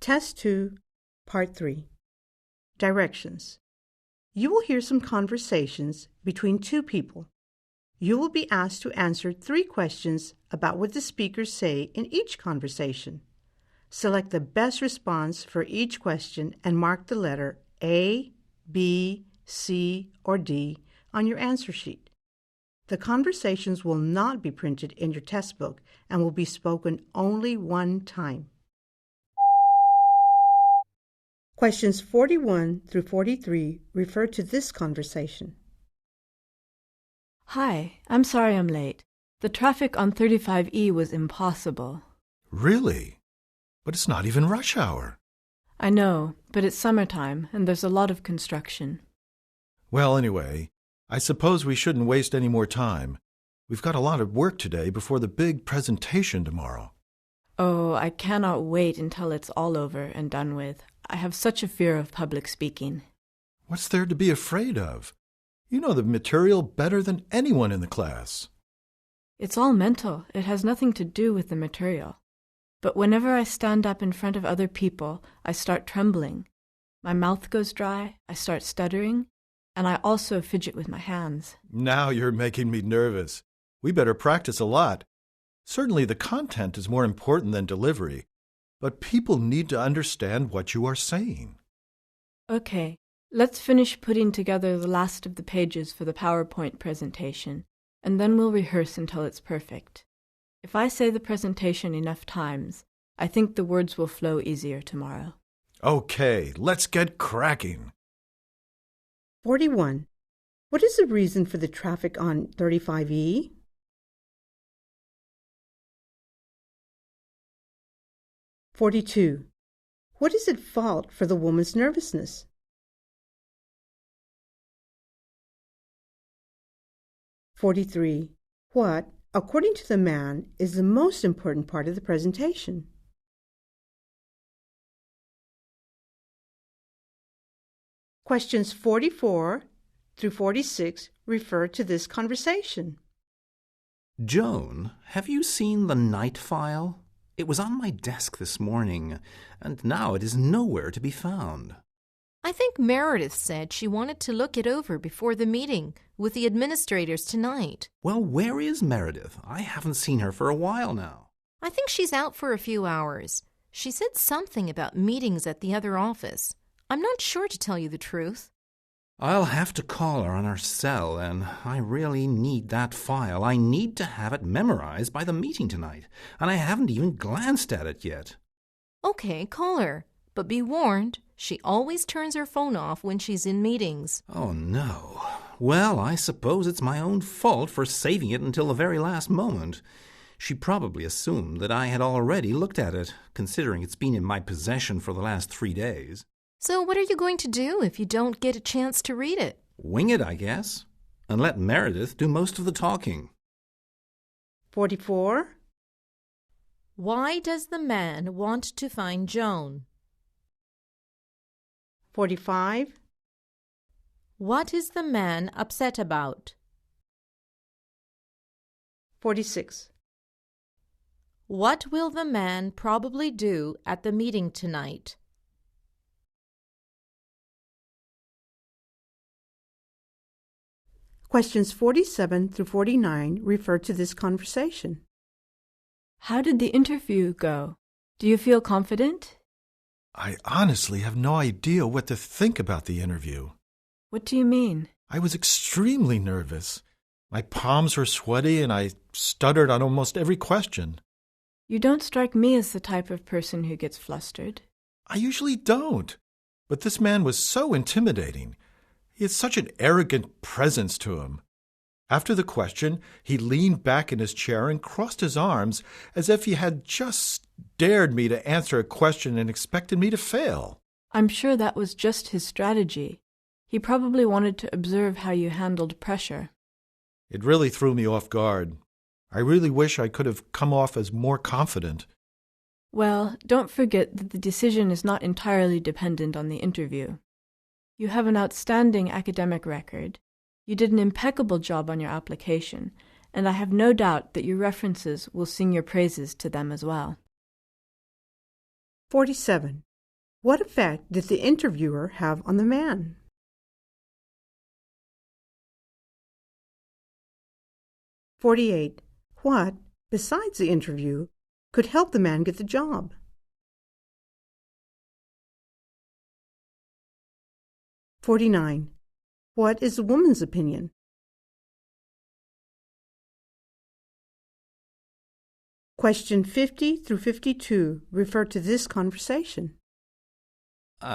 Test 2, Part 3. Directions. You will hear some conversations between two people. You will be asked to answer 3 questions about what the speakers say in each conversation. Select the best response for each question and mark the letter A, B, C, or D on your answer sheet. The conversations will not be printed in your test book and will be spoken only one time. Questions 41 through 43 refer to this conversation. Hi, I'm sorry I'm late. The traffic on 35E was impossible. Really? But it's not even rush hour. I know, but it's summertime and there's a lot of construction. Well, anyway, I suppose we shouldn't waste any more time. We've got a lot of work today before the big presentation tomorrow. Oh, I cannot wait until it's all over and done with. I have such a fear of public speaking. What's there to be afraid of? You know the material better than anyone in the class. It's all mental. It has nothing to do with the material. But whenever I stand up in front of other people, I start trembling. My mouth goes dry, I start stuttering, and I also fidget with my hands. Now you're making me nervous. We better practice a lot. Certainly the content is more important than delivery, but people need to understand what you are saying. Okay, let's finish putting together the last of the pages for the PowerPoint presentation, and then we'll rehearse until it's perfect. If I say the presentation enough times, I think the words will flow easier tomorrow. Okay, let's get cracking. 41. What is the reason for the traffic on 35E? (42) What is at fault for the woman's nervousness? (43) What, according to the man, is the most important part of the presentation? Questions 44 through 46 refer to this conversation. Joan, have you seen the night file? It was on my desk this morning, and now it is nowhere to be found. I think Meredith said she wanted to look it over before the meeting with the administrators tonight. Well, where is Meredith? I haven't seen her for a while now. I think she's out for a few hours. She said something about meetings at the other office. I'm not sure, to tell you the truth. I'll have to call her on her cell, and I really need that file. I need to have it memorized by the meeting tonight, and I haven't even glanced at it yet. Okay, call her. But be warned, she always turns her phone off when she's in meetings. Oh, no. Well, I suppose it's my own fault for saving it until the very last moment. She probably assumed that I had already looked at it, considering it's been in my possession for the last 3 days. So what are you going to do if you don't get a chance to read it? Wing it, I guess, and let Meredith do most of the talking. 44. Why does the man want to find Joan? 45. What is the man upset about? 46. What will the man probably do at the meeting tonight? Questions 47 through 49 refer to this conversation. How did the interview go? Do you feel confident? I honestly have no idea what to think about the interview. What do you mean? I was extremely nervous. My palms were sweaty and I stuttered on almost every question. You don't strike me as the type of person who gets flustered. I usually don't. But this man was so intimidating. He had such an arrogant presence to him. After the question, he leaned back in his chair and crossed his arms as if he had just dared me to answer a question and expected me to fail. I'm sure that was just his strategy. He probably wanted to observe how you handled pressure. It really threw me off guard. I really wish I could have come off as more confident. Well, don't forget that the decision is not entirely dependent on the interview. You have an outstanding academic record. You did an impeccable job on your application, and I have no doubt that your references will sing your praises to them as well. 47. What effect did the interviewer have on the man? "48. What, besides the interview, could help the man get the job? 49. What is the woman's opinion? Question 50 through 52 refer to this conversation.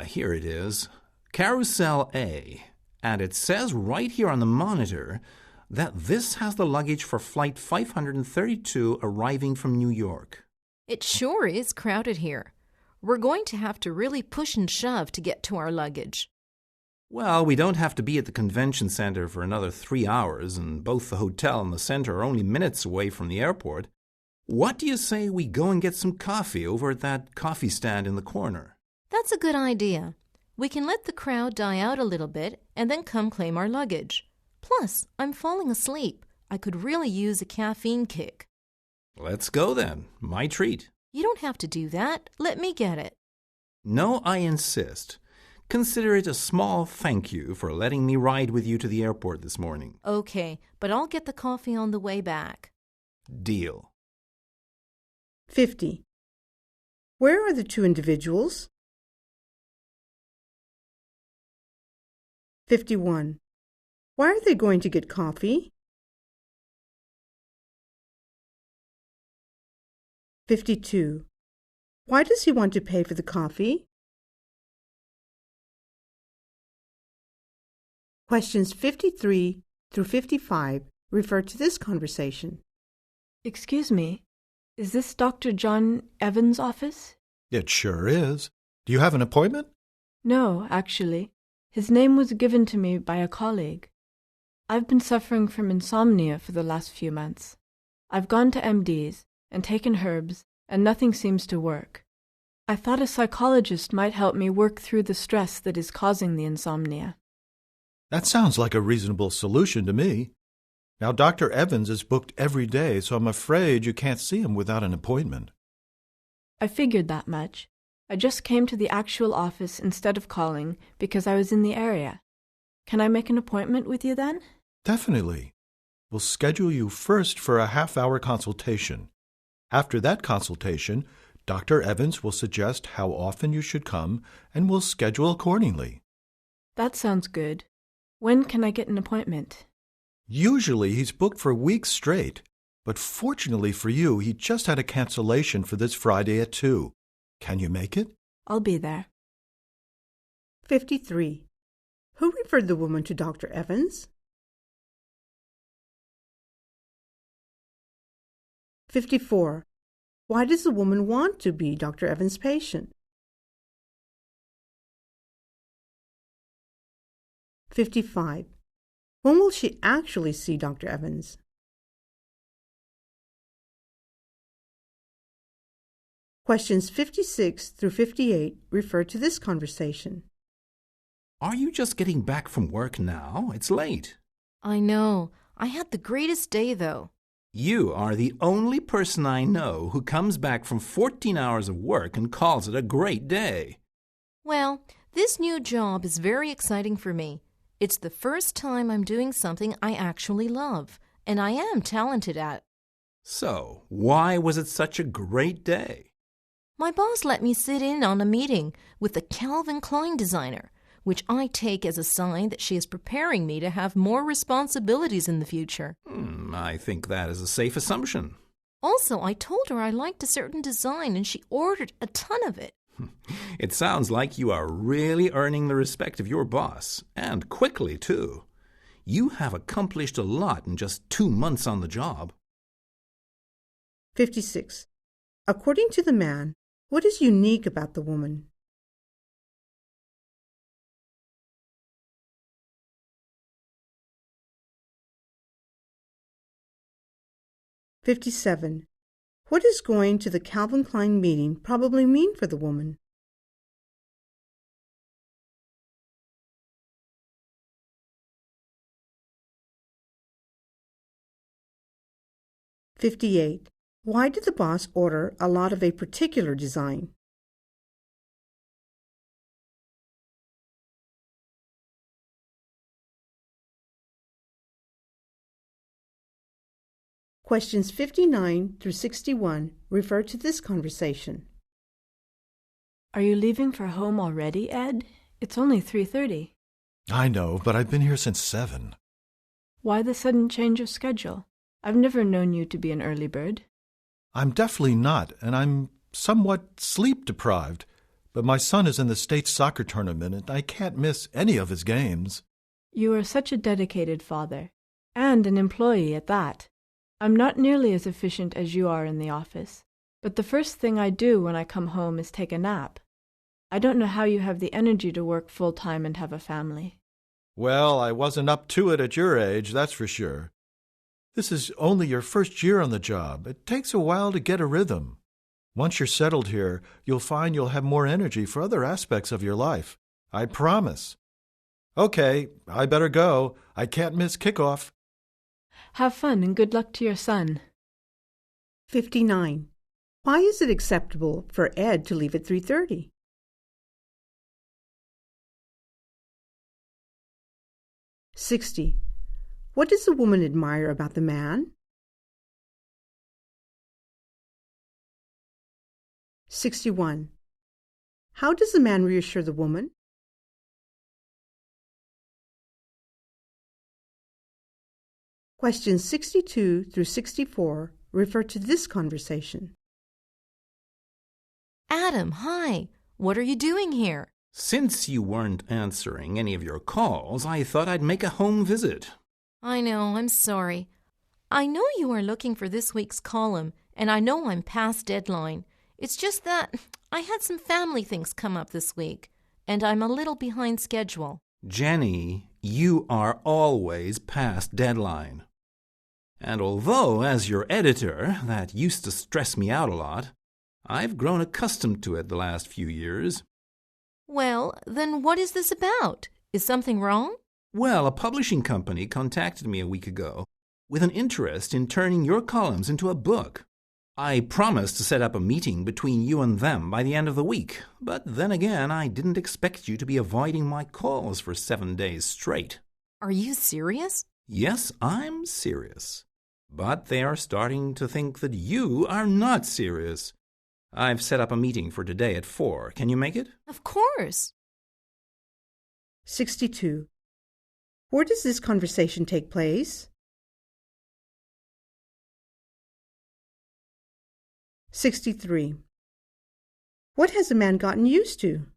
Here it is. Carousel A. And it says right here on the monitor that this has the luggage for flight 532 arriving from New York. It sure is crowded here. We're going to have to really push and shove to get to our luggage. Well, we don't have to be at the convention center for another 3 hours, and both the hotel and the center are only minutes away from the airport. What do you say we go and get some coffee over at that coffee stand in the corner? That's a good idea. We can let the crowd die out a little bit and then come claim our luggage. Plus, I'm falling asleep. I could really use a caffeine kick. Let's go then. My treat. You don't have to do that. Let me get it. No, I insist. Consider it a small thank you for letting me ride with you to the airport this morning. Okay, but I'll get the coffee on the way back. Deal. 50. Where are the two individuals? 51. Why are they going to get coffee? 52. Why does he want to pay for the coffee? Questions 53 through 55 refer to this conversation. Excuse me, is this Dr. John Evans' office? It sure is. Do you have an appointment? No, actually. His name was given to me by a colleague. I've been suffering from insomnia for the last few months. I've gone to MDs and taken herbs, and nothing seems to work. I thought a psychologist might help me work through the stress that is causing the insomnia. That sounds like a reasonable solution to me. Now, Dr. Evans is booked every day, so I'm afraid you can't see him without an appointment. I figured that much. I just came to the actual office instead of calling because I was in the area. Can I make an appointment with you then? Definitely. We'll schedule you first for a half-hour consultation. After that consultation, Dr. Evans will suggest how often you should come, and we'll schedule accordingly. That sounds good. When can I get an appointment? Usually he's booked for weeks straight, but fortunately for you, he just had a cancellation for this Friday at 2. Can you make it? I'll be there. 53. Who referred the woman to Dr. Evans? 54. Why does the woman want to be Dr. Evans' patient? 55. When will she actually see Dr. Evans? Questions 56 through 58 refer to this conversation. Are you just getting back from work now? It's late. I know. I had the greatest day, though. You are the only person I know who comes back from 14 hours of work and calls it a great day. Well, this new job is very exciting for me. It's the first time I'm doing something I actually love, and I am talented at. So, why was it such a great day? My boss let me sit in on a meeting with the Calvin Klein designer, which I take as a sign that she is preparing me to have more responsibilities in the future. I think that is a safe assumption. Also, I told her I liked a certain design, and she ordered a ton of it. It sounds like you are really earning the respect of your boss, and quickly, too. You have accomplished a lot in just 2 months on the job. 56. According to the man, what is unique about the woman? 57. What does going to the Calvin Klein meeting probably mean for the woman? 58. Why did the boss order a lot of a particular design? Questions 59 through 61 refer to this conversation. Are you leaving for home already, Ed? It's only 3:30. I know, but I've been here since 7. Why the sudden change of schedule? I've never known you to be an early bird. I'm definitely not, and I'm somewhat sleep-deprived. But my son is in the state soccer tournament, and I can't miss any of his games. You are such a dedicated father, and an employee at that. I'm not nearly as efficient as you are in the office, but the first thing I do when I come home is take a nap. I don't know how you have the energy to work full-time and have a family. Well, I wasn't up to it at your age, that's for sure. This is only your first year on the job. It takes a while to get a rhythm. Once you're settled here, you'll find you'll have more energy for other aspects of your life. I promise. Okay, I better go. I can't miss kickoff. Have fun and good luck to your son. 59. Why is it acceptable for Ed to leave at 3:30? (60) What does the woman admire about the man? 61. How does the man reassure the woman? Questions 62 through 64 refer to this conversation. Adam, hi. What are you doing here? Since you weren't answering any of your calls, I thought I'd make a home visit. I know, I'm sorry. I know you are looking for this week's column, and I know I'm past deadline. It's just that I had some family things come up this week, and I'm a little behind schedule. Jenny, you are always past deadline. And although, as your editor, that used to stress me out a lot, I've grown accustomed to it the last few years. Well, then what is this about? Is something wrong? Well, a publishing company contacted me a week ago with an interest in turning your columns into a book. I promised to set up a meeting between you and them by the end of the week, but then again, I didn't expect you to be avoiding my calls for 7 days straight. Are you serious? Yes, I'm serious. But they are starting to think that you are not serious. I've set up a meeting for today at 4. Can you make it? Of course. 62. Where does this conversation take place? 63. What has the man gotten used to?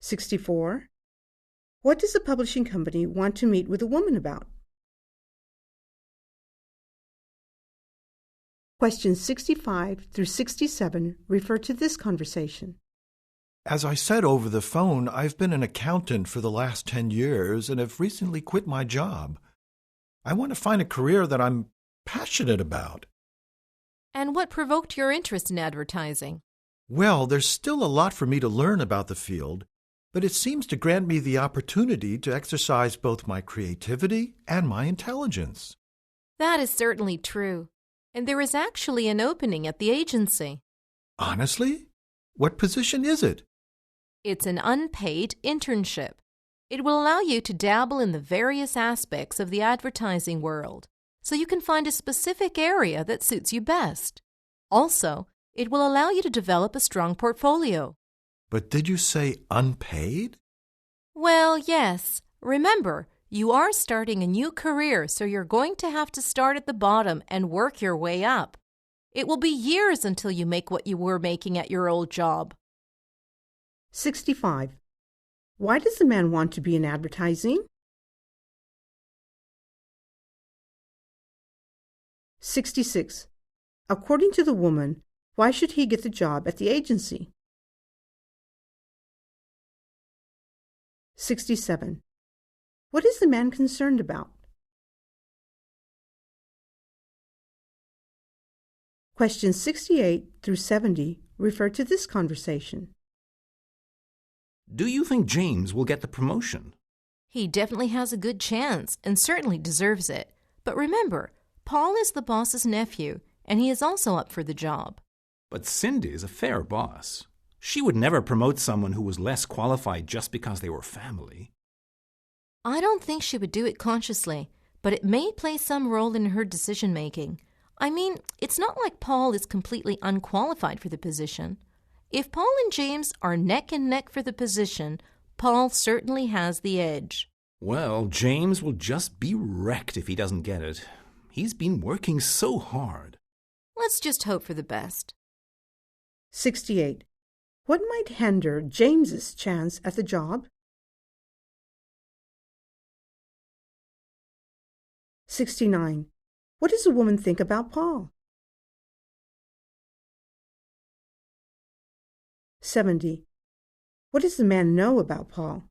64. What does the publishing company want to meet with the woman about? Questions 65 through 67 refer to this conversation. As I said over the phone, I've been an accountant for the last 10 years and have recently quit my job. I want to find a career that I'm passionate about. And what provoked your interest in advertising? Well, there's still a lot for me to learn about the field, but it seems to grant me the opportunity to exercise both my creativity and my intelligence. That is certainly true. And there is actually an opening at the agency. Honestly? What position is it? It's an unpaid internship. It will allow you to dabble in the various aspects of the advertising world, so you can find a specific area that suits you best. Also, it will allow you to develop a strong portfolio. But did you say unpaid? Well, yes. Remember, you are starting a new career, so you're going to have to start at the bottom and work your way up. It will be years until you make what you were making at your old job. 65. Why does the man want to be in advertising? 66. According to the woman, why should he get the job at the agency? 67. What is the man concerned about? Questions 68 through 70 refer to this conversation. Do you think James will get the promotion? He definitely has a good chance and certainly deserves it. But remember, Paul is the boss's nephew, and he is also up for the job. But Cindy is a fair boss. She would never promote someone who was less qualified just because they were family. I don't think she would do it consciously, but it may play some role in her decision-making. I mean, it's not like Paul is completely unqualified for the position. If Paul and James are neck and neck for the position, Paul certainly has the edge. Well, James will just be wrecked if he doesn't get it. He's been working so hard. Let's just hope for the best. 68. What might hinder James's chance at the job? 69. What does a woman think about Paul? 70. What does the man know about Paul?